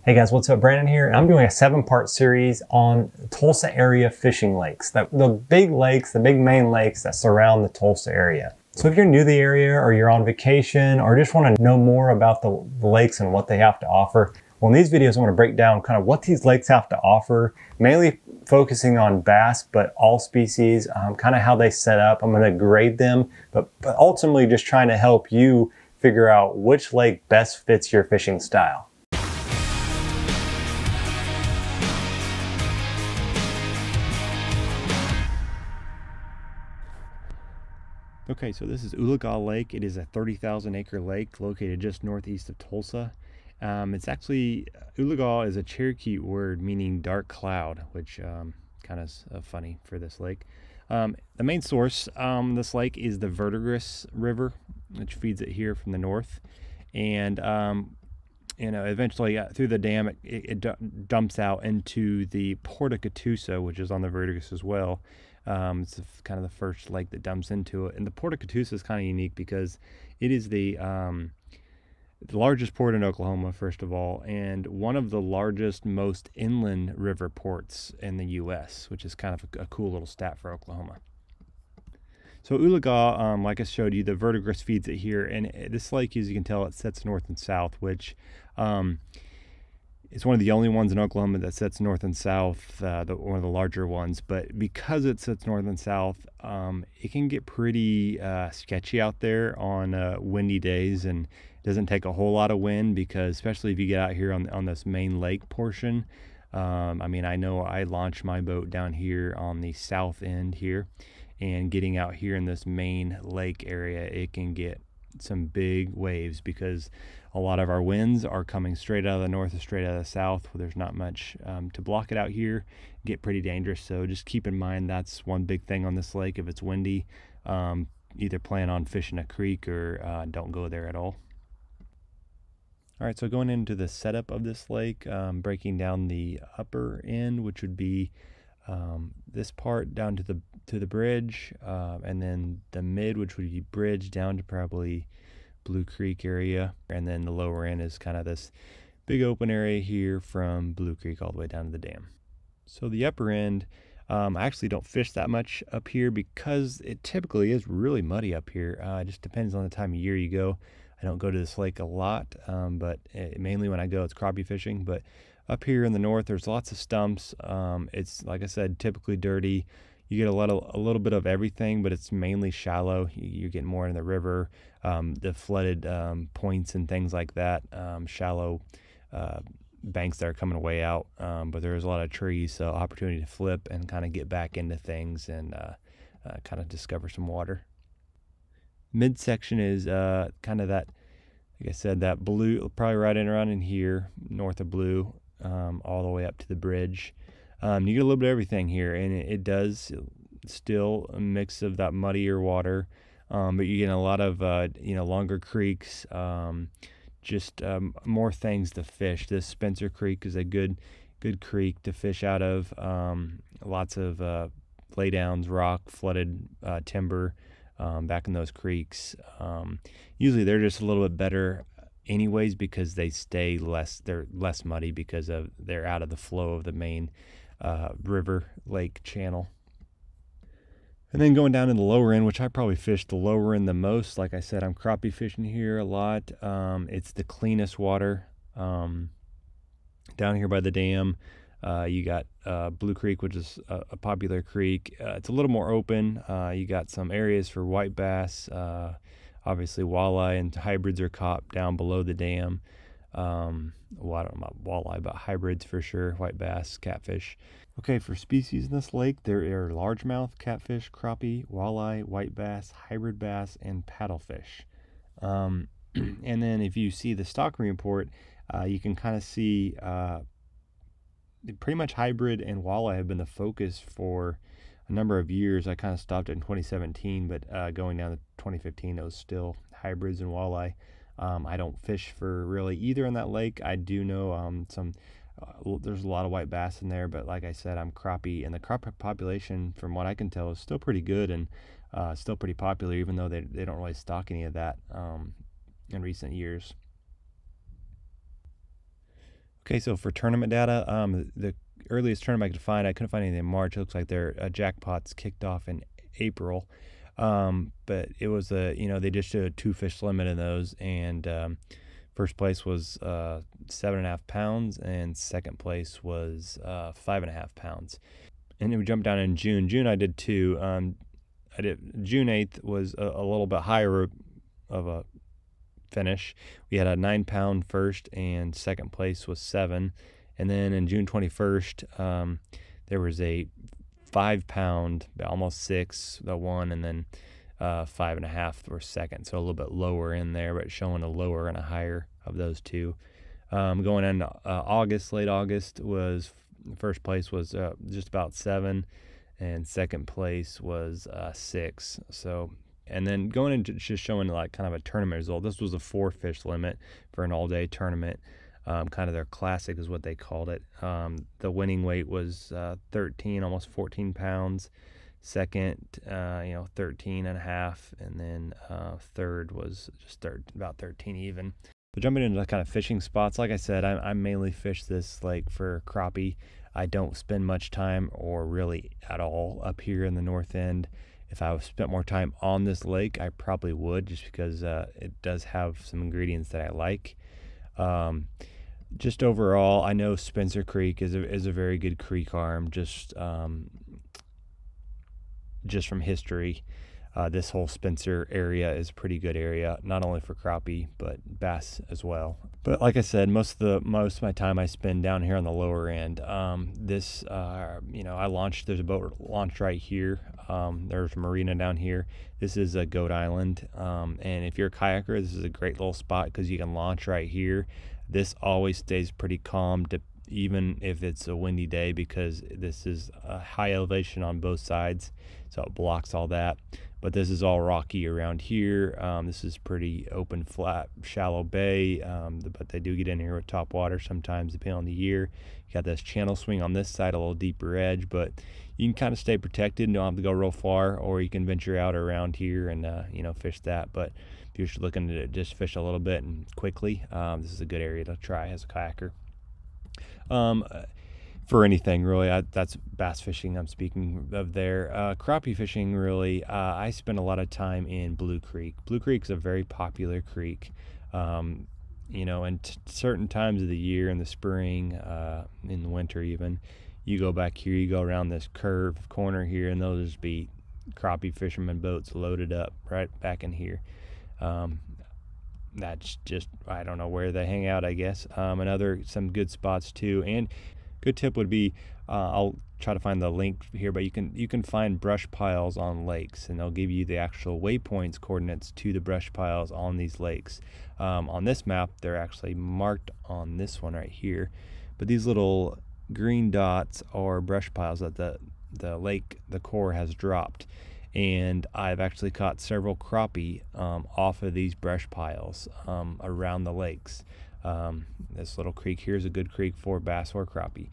Hey guys, what's up? Brandon here, and I'm doing a 7-part series on Tulsa area fishing lakes, the big lakes, the big main lakes that surround the Tulsa area. So if you're new to the area or you're on vacation or just want to know more about the lakes and what they have to offer, well, in these videos, I want to break down kind of what these lakes have to offer, mainly focusing on bass, but all species, kind of how they set up. I'm going to grade them, but ultimately just trying to help you figure out which lake best fits your fishing style. Okay, so this is Oologah Lake. It is a 30,000 acre lake located just northeast of Tulsa. It's actually, Oologah is a Cherokee word meaning dark cloud, which kind of funny for this lake. The main source, this lake is the Verdigris River, which feeds it here from the north. And eventually through the dam, it dumps out into the Port of Catoosa, which is on the Verdigris as well. It's kind of the first lake that dumps into it. And the Port of Catoosa is kind of unique because it is the largest port in Oklahoma, first of all, and one of the largest, most inland river ports in the U.S., which is kind of a cool little stat for Oklahoma. So Oologah, like I showed you, the Verdigris feeds it here, and this lake, as you can tell, it sets north and south, which it's one of the only ones in Oklahoma that sets north and south, one of the larger ones. But because it sets north and south, it can get pretty sketchy out there on windy days, and it doesn't take a whole lot of wind because, especially if you get out here on this main lake portion. I mean, I know I launched my boat down here on the south end here, and getting out here in this main lake area, it can get some big waves because a lot of our winds are coming straight out of the north or straight out of the south, where there's not much to block it out here. Get pretty dangerous, so just keep in mind that's one big thing on this lake. If it's windy, either plan on fishing a creek or don't go there at all. All right, so going into the setup of this lake, breaking down the upper end, which would be this part down to the bridge, and then the mid, which would be bridge down to probably Blue Creek area, and then the lower end is kind of this big open area here from Blue Creek all the way down to the dam. So the upper end, I actually don't fish that much up here because it typically is really muddy up here. It just depends on the time of year you go. I don't go to this lake a lot, but mainly when I go, it's crappie fishing. But up here in the north, there's lots of stumps. It's, like I said, typically dirty. You get a little bit of everything, but it's mainly shallow. You're getting more in the river, the flooded points and things like that, shallow banks that are coming way out. But there's a lot of trees, so opportunity to flip and kind of get back into things and kind of discover some water. Midsection is kind of that, like I said, that blue, probably right around in here, north of Blue, all the way up to the bridge. You get a little bit of everything here, and it does still a mix of that muddier water, but you get a lot of longer creeks, just more things to fish. This Spencer Creek is a good creek to fish out of. Lots of laydowns, rock, flooded timber back in those creeks. Usually they're just a little bit better anyways because they're less muddy because they're out of the flow of the main river lake channel. And then going down in the lower end, which I probably fish the lower end the most. Like I said, I'm crappie fishing here a lot. It's the cleanest water. Down here by the dam, you got Blue Creek, which is a popular creek. It's a little more open. You got some areas for white bass, obviously walleye, and hybrids are caught down below the dam. Well, I don't know about walleye, but hybrids for sure, white bass, catfish. Okay, for species in this lake, there are largemouth, catfish, crappie, walleye, white bass, hybrid bass, and paddlefish. And then if you see the stocking report, you can kind of see pretty much hybrid and walleye have been the focus for a number of years. I kind of stopped it in 2017, but going down to 2015, it was still hybrids and walleye. I don't fish for really either in that lake. I do know there's a lot of white bass in there, but like I said, I'm crappie, and the crappie population, from what I can tell, is still pretty good and still pretty popular, even though they don't really stock any of that in recent years. Okay, so for tournament data, the earliest tournament I could find, I couldn't find anything in March. It looks like their jackpots kicked off in April. But it was they just did a 2 fish limit in those, and first place was 7.5 pounds, and second place was 5.5 pounds. And then we jumped down in June. June I did two. I did June 8th was a little bit higher of a finish. We had a 9-pound first, and second place was 7. And then in June 21st, there was a 5-pound, almost 6, the one, and then 5.5 were second. So a little bit lower in there, but showing a lower and a higher of those two. Going into August, late August, was first place was just about 7, and second place was 6. So, and then going into just showing like kind of a tournament result. This was a 4-fish limit for an all-day tournament. Kind of their classic is what they called it. The winning weight was 13, almost 14 pounds. Second, 13.5, and then third was just about 13 even. But jumping into the kind of fishing spots, like I said, I mainly fish this lake for crappie. I don't spend much time or really at all up here in the north end. If I spent more time on this lake, I probably would, just because it does have some ingredients that I like. Just overall, I know Spencer Creek is a very good creek arm. Just from history, this whole Spencer area is a pretty good area, not only for crappie but bass as well. But like I said, most of my time I spend down here on the lower end. I launched. There's a boat launched right here. There's a marina down here. This is a Goat Island, and if you're a kayaker, this is a great little spot because you can launch right here. This always stays pretty calm, even if it's a windy day, because this is a high elevation on both sides, so it blocks all that. But this is all rocky around here. This is pretty open, flat, shallow bay, but they do get in here with top water sometimes, depending on the year. You got this channel swing on this side, a little deeper edge, but you can kind of stay protected and don't have to go real far, or you can venture out around here and fish that. But if you're just looking to just fish a little bit and quickly, this is a good area to try as a kayaker. For anything really, that's bass fishing I'm speaking of there. Crappie fishing, really, I spend a lot of time in Blue Creek. Blue Creek's a very popular creek. And certain times of the year, in the spring, in the winter even, you go back here, you go around this curved corner here, and there'll just be crappie fishermen boats loaded up right back in here. That's just, I don't know where they hang out, I guess. Some good spots too. And good tip would be, I'll try to find the link here, but you can find brush piles on lakes, and they'll give you the actual waypoints coordinates to the brush piles on these lakes. On this map, they're actually marked on this one right here, but these little green dots are brush piles that the lake, the core, has dropped. And I've actually caught several crappie off of these brush piles around the lakes. This little creek here is a good creek for bass or crappie.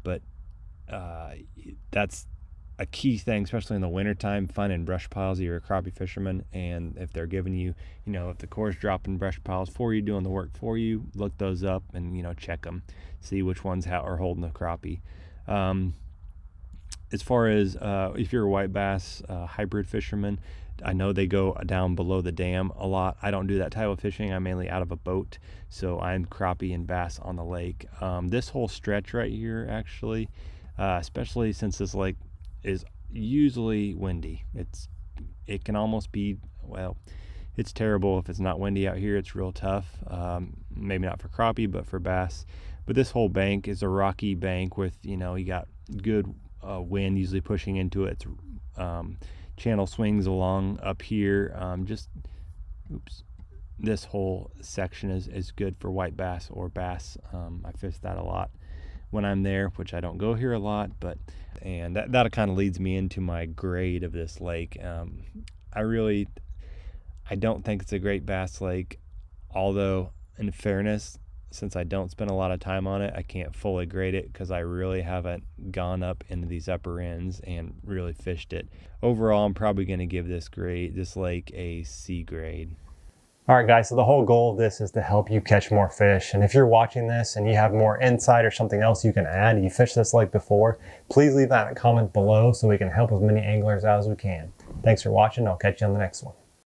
But that's a key thing, especially in the wintertime, finding brush piles if you're a crappie fisherman. And if they're giving you, if the core's dropping brush piles for you, doing the work for you, look those up and, check them, see which ones are holding the crappie. As far as if you're a white bass hybrid fisherman, I know they go down below the dam a lot. I don't do that type of fishing. I'm mainly out of a boat, so I'm crappie and bass on the lake. This whole stretch right here, actually, especially since this lake is usually windy. It can almost be, well, it's terrible if it's not windy out here. It's real tough. Maybe not for crappie, but for bass. But this whole bank is a rocky bank with, you got good wind usually pushing into it. Channel swings along up here. This whole section is good for white bass or bass. I fish that a lot when I'm there, which I don't go here a lot, and that kind of leads me into my grade of this lake. I don't think it's a great bass lake, although in fairness, since I don't spend a lot of time on it, I can't fully grade it because I really haven't gone up into these upper ends and really fished it. Overall, I'm probably going to give this lake a C grade. All right, guys, so the whole goal of this is to help you catch more fish. And if you're watching this and you have more insight or something else you can add, you fished this lake before, please leave that in a comment below so we can help as many anglers out as we can. Thanks for watching. I'll catch you on the next one.